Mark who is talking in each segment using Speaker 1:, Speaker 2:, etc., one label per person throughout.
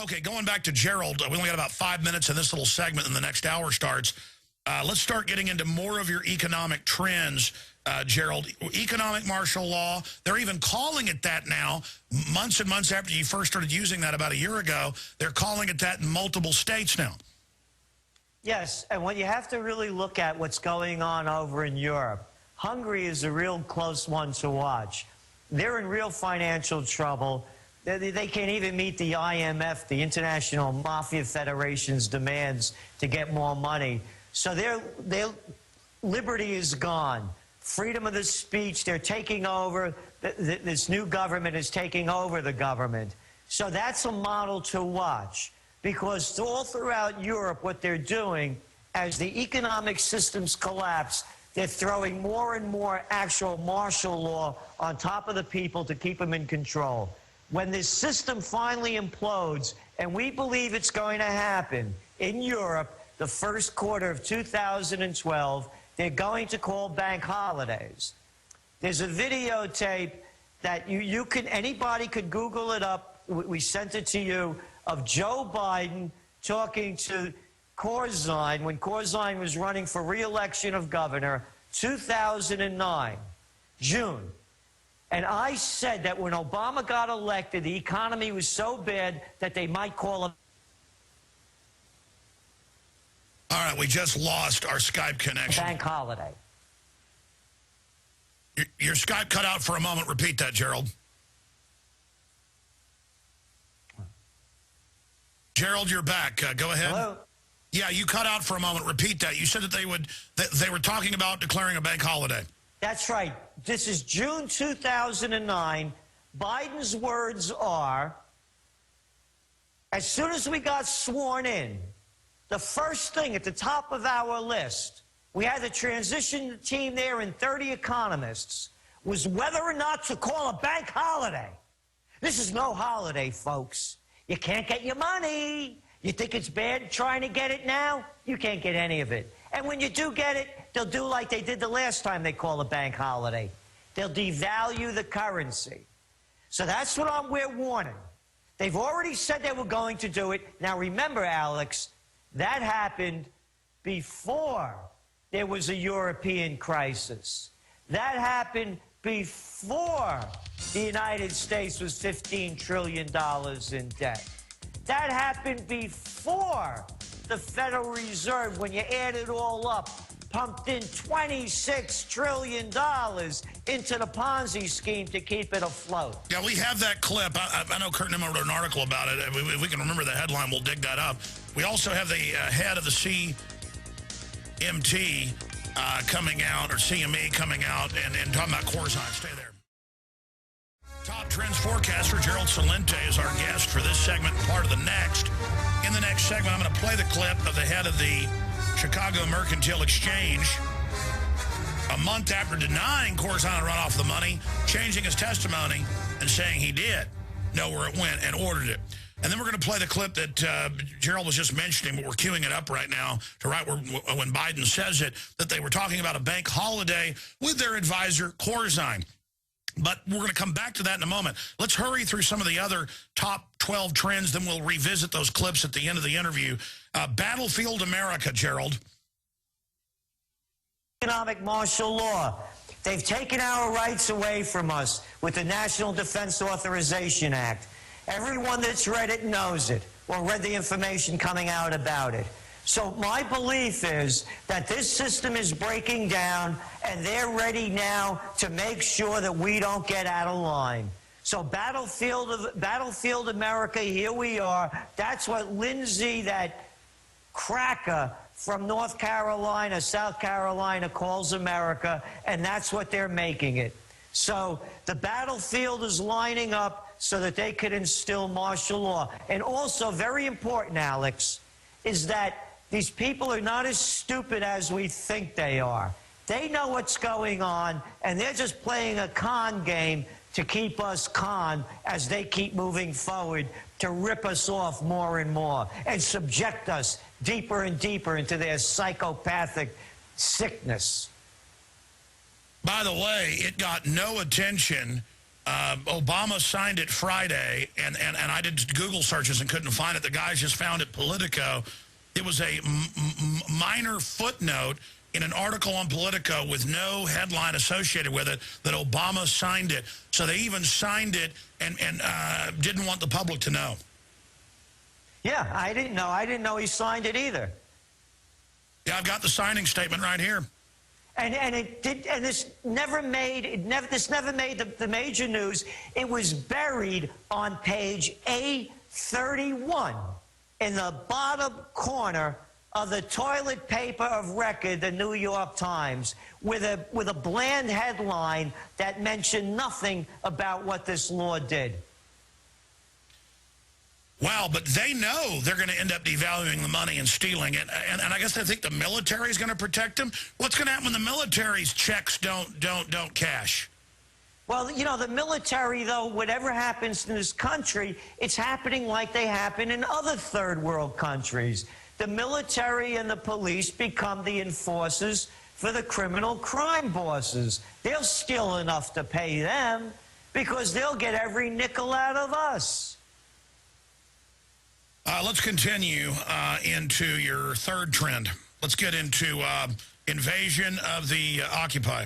Speaker 1: Okay, going back to Gerald, we only got about 5 minutes in this little segment and the next hour starts. Let's start getting into more of your economic trends, Gerald. Economic martial law, they're even calling it that now. Months and months after you first started using that about a year ago, they're calling it that in multiple states now.
Speaker 2: Yes, and when you have to really look at what's going on over in Europe, Hungary is a real close one to watch. They're in real financial trouble. They can't even meet the IMF, the International Mafia Federation's demands to get more money. So their liberty is gone. Freedom of the speech, they're taking over. This new government is taking over the government. So that's a model to watch. Because all throughout Europe, what they're doing, as the economic systems collapse, they're throwing more and more actual martial law on top of the people to keep them in control. When this system finally implodes, and we believe it's going to happen in Europe, the first quarter of 2012, they're going to call bank holidays. There's a videotape that anybody could Google it up. We sent it to you, of Joe Biden talking to Corzine when Corzine was running for re-election of governor, 2009, June. And I said that when Obama got elected, the economy was so bad that they might call him.
Speaker 1: All right, we just lost our Skype connection.
Speaker 2: Bank holiday.
Speaker 1: Your Skype cut out for a moment. Repeat that, Gerald. Gerald, you're back. Go ahead.
Speaker 2: Hello?
Speaker 1: Yeah, you cut out for a moment. Repeat that. You said that they were talking about declaring a bank holiday.
Speaker 2: That's right. This is June 2009. Biden's words are, as soon as we got sworn in, the first thing at the top of our list, we had the transition team there and 30 economists, was whether or not to call a bank holiday. This is no holiday, folks. You can't get your money. You think it's bad trying to get it now? You can't get any of it. And when you do get it, they'll do like they did the last time they call a bank holiday. They'll devalue the currency. So that's what we're warning. They've already said they were going to do it. Now remember, Alex, that happened before there was a European crisis. That happened before the United States was $15 trillion in debt. That happened before the Federal Reserve, when you add it all up, pumped in $26 trillion into the Ponzi scheme to keep it afloat.
Speaker 1: Yeah, we have that clip. I know Kurt Nimmo wrote an article about it. If we can remember the headline, we'll dig that up. We also have the head of the CMT coming out, or CME coming out, and talking about Corzine. Stay there. Top Trends forecaster Gerald Celente is our guest for this segment, part of the next. In the next segment, I'm going to play the clip of the head of the Chicago Mercantile Exchange a month after denying Corzine run off the money, changing his testimony and saying he did know where it went and ordered it. And then we're going to play the clip that Gerald was just mentioning, but we're queuing it up right now to right when Biden says it, that they were talking about a bank holiday with their advisor, Corzine. But we're going to come back to that in a moment. Let's hurry through some of the other top 12 trends, then we'll revisit those clips at the end of the interview. Battlefield America, Gerald.
Speaker 2: Economic martial law. They've taken our rights away from us with the National Defense Authorization Act. Everyone that's read it knows it, or read the information coming out about it. So my belief is that this system is breaking down, and they're ready now to make sure that we don't get out of line. So Battlefield America, here we are. That's what Lindsay, that cracker from North Carolina, South Carolina, calls America, and that's what they're making it. So the battlefield is lining up so that they could instill martial law. And also, very important, Alex, is that these people are not as stupid as we think they are. They know what's going on, and they're just playing a con game to keep us con as they keep moving forward to rip us off more and more and subject us deeper and deeper into their psychopathic sickness.
Speaker 1: By the way, it got no attention Obama signed it Friday, and I did Google searches and couldn't find it. The guys just found it Politico. It was a minor footnote in an article on Politico with no headline associated with it that Obama signed it. So they even signed it and didn't want the public to know.
Speaker 2: Yeah, I didn't know. I didn't know he signed it either.
Speaker 1: Yeah, I've got the signing statement right here.
Speaker 2: And it did, and this never made the major news. It was buried on page A31 in the bottom corner of the toilet paper of record, the New York Times, with a bland headline that mentioned nothing about what this law did.
Speaker 1: Wow, but they know they're going to end up devaluing the money and stealing it, and I guess they think the military is going to protect them. What's going to happen when the military's checks don't cash?
Speaker 2: Well, you know, the military, though, whatever happens in this country, it's happening like they happen in other third world countries. The military and the police become the enforcers for the criminal crime bosses. They'll steal enough to pay them because they'll get every nickel out of us.
Speaker 1: Let's continue into your third trend. Let's get into invasion of the Occupy.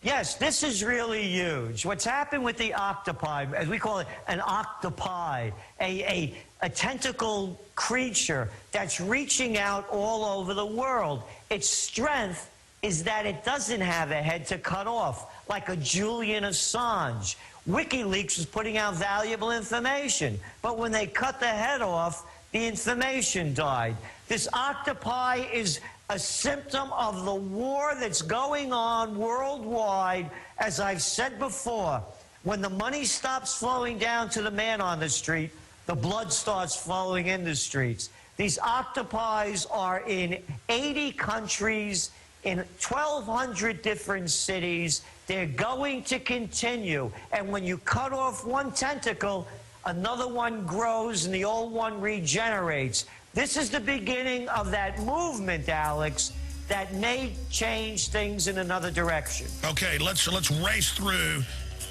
Speaker 2: Yes, this is really huge. What's happened with the octopi, as we call it, an octopi, a tentacle creature that's reaching out all over the world. Its strength is that it doesn't have a head to cut off, like a Julian Assange. WikiLeaks was putting out valuable information, but when they cut the head off, the information died. This octopi is a symptom of the war that's going on worldwide. As I've said before, when the money stops flowing down to the man on the street, the blood starts flowing in the streets. These octopi are in 80 countries, in 1,200 different cities. They're going to continue. And when you cut off one tentacle, another one grows and the old one regenerates. This is the beginning of that movement, Alex, that may change things in another direction. Okay,
Speaker 1: let's race through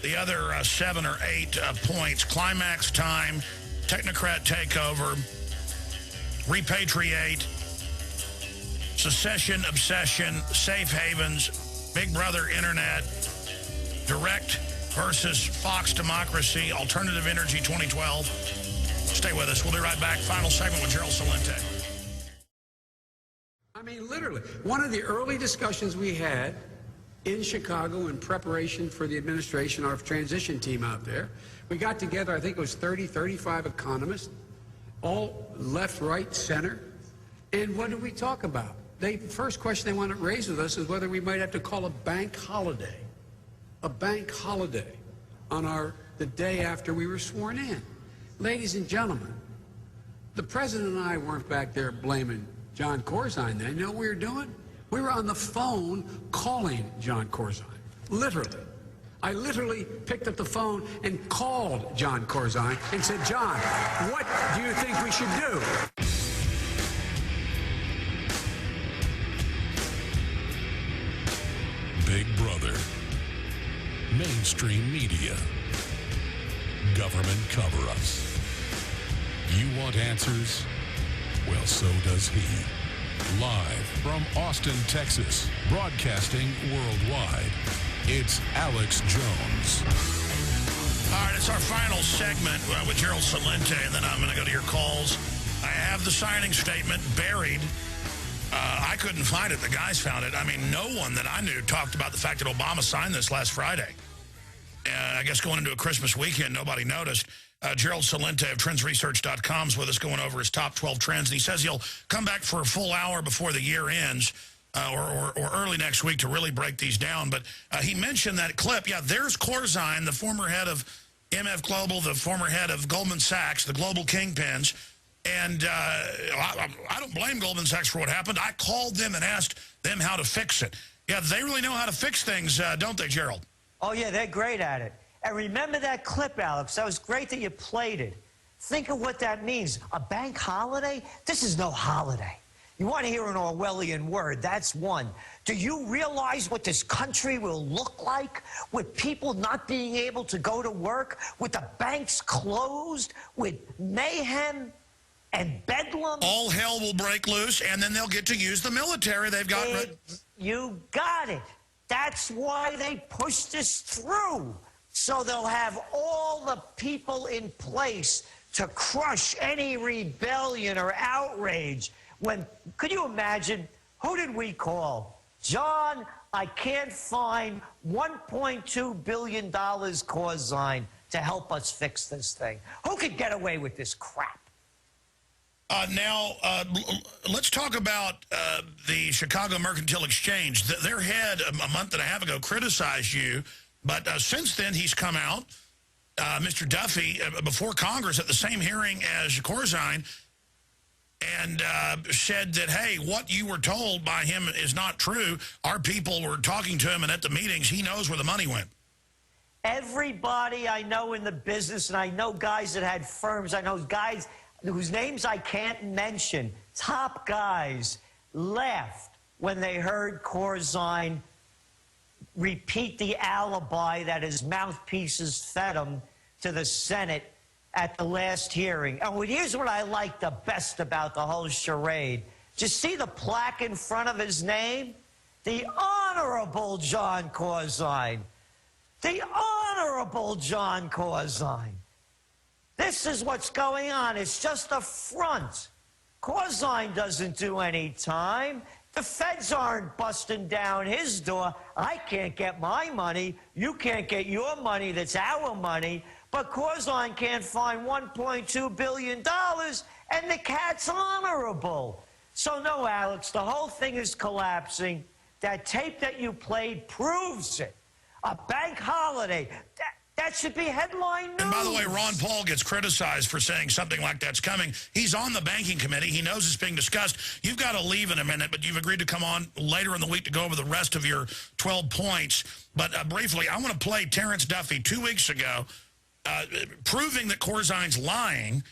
Speaker 1: the other 7 or 8 points. Climax time, technocrat takeover, repatriate, secession, obsession, safe havens, Big Brother Internet, direct versus Fox democracy, alternative energy 2012. Stay with us. We'll be right back. Final segment with Gerald Celente.
Speaker 3: I mean, literally, one of the early discussions we had in Chicago in preparation for the administration, our transition team out there, we got together, I think it was 30, 35 economists, all left, right, center. And what did we talk about? The first question they want to raise with us is whether we might have to call a bank holiday on the day after we were sworn in. Ladies and gentlemen, the president and I weren't back there blaming John Corzine then. You know what we were doing? We were on the phone calling John Corzine. Literally. I literally picked up the phone and called John Corzine and said, John, what do you think we should do?
Speaker 4: Big Brother, mainstream media, government cover-ups. You want answers? Well, so does he. Live from Austin, Texas, broadcasting worldwide, it's Alex Jones.
Speaker 1: All right, it's our final segment with Gerald Celente, and then I'm going to go to your calls. I have the signing statement buried. I couldn't find it. The guys found it. I mean, no one that I knew talked about the fact that Obama signed this last Friday. I guess going into a Christmas weekend, nobody noticed. Gerald Celente of TrendsResearch.com is with us going over his top 12 trends. And he says he'll come back for a full hour before the year ends or early next week to really break these down. But he mentioned that clip. Yeah, there's Corzine, the former head of MF Global, the former head of Goldman Sachs, the global kingpins. And I don't blame Goldman Sachs for what happened. I called them and asked them how to fix it. Yeah, they really know how to fix things, don't they, Gerald?
Speaker 2: Oh, yeah, they're great at it. And remember that clip, Alex. That was great that you played it. Think of what that means. A bank holiday? This is no holiday. You want to hear an Orwellian word, that's one. Do you realize what this country will look like with people not being able to go to work, with the banks closed, with mayhem and bedlam?
Speaker 1: All hell will break loose, and then they'll get to use the military. They've got...
Speaker 2: You got it. That's why they push this through. So they'll have all the people in place to crush any rebellion or outrage. Could you imagine, who did we call? John, I can't find $1.2 billion Corzine to help us fix this thing. Who could get away with this crap?
Speaker 1: Now, let's talk about the Chicago Mercantile Exchange. Their head, a month and a half ago, criticized you, but since then he's come out, Mr. Duffy, before Congress at the same hearing as Corzine, and said that, hey, what you were told by him is not true. Our people were talking to him, and at the meetings, he knows where the money went.
Speaker 2: Everybody I know in the business, and I know guys that had firms, I know guys whose names I can't mention, top guys, laughed when they heard Corzine repeat the alibi that his mouthpieces fed him to the Senate at the last hearing. And here's what I like the best about the whole charade. Did you see the plaque in front of his name? The Honorable John Corzine. The Honorable John Corzine. This is what's going on. It's just a front. Corzine doesn't do any time. The feds aren't busting down his door. I can't get my money. You can't get your money that's our money. But Corzine can't find $1.2 billion, and the cat's honorable. So, no, Alex, the whole thing is collapsing. That tape that you played proves it. A bank holiday. That should be headline news.
Speaker 1: And by the way, Ron Paul gets criticized for saying something like that's coming. He's on the banking committee. He knows it's being discussed. You've got to leave in a minute, but you've agreed to come on later in the week to go over the rest of your 12 points. But briefly, I want to play Terrence Duffy 2 weeks ago, proving that Corzine's lying,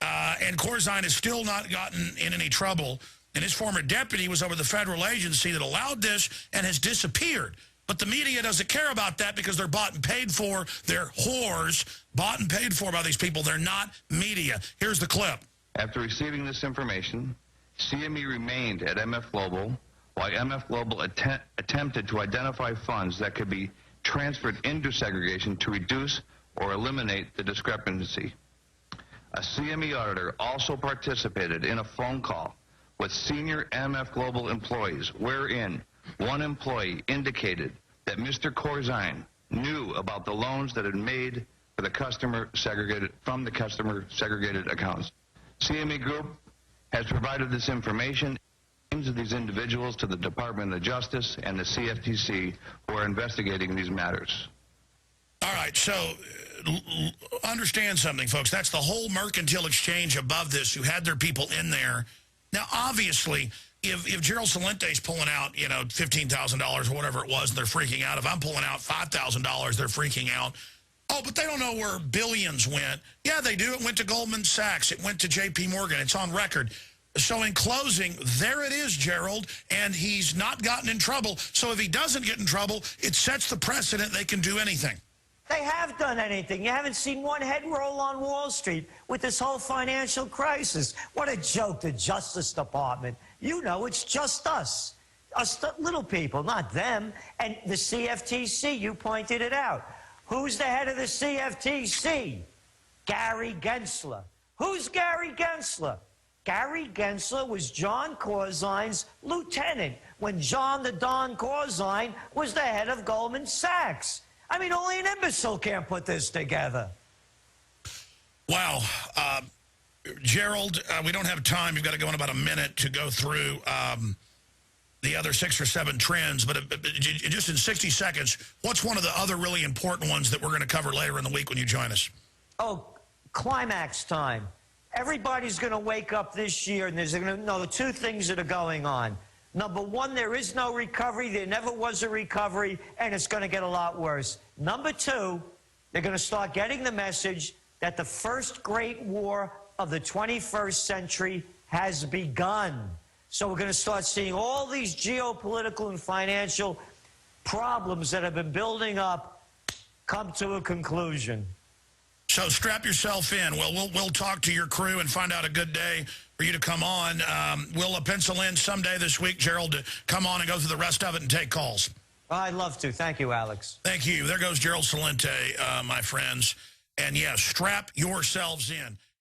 Speaker 1: and Corzine has still not gotten in any trouble. And his former deputy was over the federal agency that allowed this and has disappeared. But the media doesn't care about that because they're bought and paid for. They're whores, bought and paid for by these people. They're not media. Here's the clip.
Speaker 5: After receiving this information, CME remained at MF Global while MF Global attempted to identify funds that could be transferred into segregation to reduce or eliminate the discrepancy. A CME auditor also participated in a phone call with senior MF Global employees wherein one employee indicated that Mr. Corzine knew about the loans that had made for the customer segregated accounts. CME Group has provided this information names of these individuals to the Department of Justice and the CFTC who are investigating these matters.
Speaker 1: All right, so understand something, folks. That's the whole mercantile exchange above this who had their people in there. Now, obviously, if Gerald Celente's pulling out, you know, $15,000 or whatever it was, and they're freaking out. If I'm pulling out $5,000, they're freaking out. Oh, but they don't know where billions went. Yeah, they do. It went to Goldman Sachs. It went to J.P. Morgan. It's on record. So in closing, there it is, Gerald, and he's not gotten in trouble. So if he doesn't get in trouble, it sets the precedent they can do anything.
Speaker 2: They have done anything. You haven't seen one head roll on Wall Street with this whole financial crisis. What a joke, the Justice Department. You know, it's just us little people, not them. And the CFTC, you pointed it out. Who's the head of the CFTC? Gary Gensler. Who's Gary Gensler? Gary Gensler was John Corzine's lieutenant when John the Don Corzine was the head of Goldman Sachs. I mean, only an imbecile can't put this together.
Speaker 1: Wow. Gerald, we don't have time. We've got to go in about a minute to go through the other 6 or 7 trends. But just in 60 seconds, what's one of the other really important ones that we're going to cover later in the week when you join us? Oh,
Speaker 2: climax time. Everybody's going to wake up this year, and there's going to know the 2 things that are going on. Number 1, there is no recovery. There never was a recovery, and it's going to get a lot worse. Number 2, they're going to start getting the message that the first great war of the 21st century has begun. So we're going to start seeing all these geopolitical and financial problems that have been building up come to a conclusion.
Speaker 1: So strap yourself in. Well, we'll talk to your crew and find out a good day for you to come on. We'll pencil in someday this week, Gerald, to come on and go through the rest of it and take calls.
Speaker 2: I'd love to. Thank you, Alex.
Speaker 1: Thank you. There goes Gerald Celente, my friends. And yes, strap yourselves in.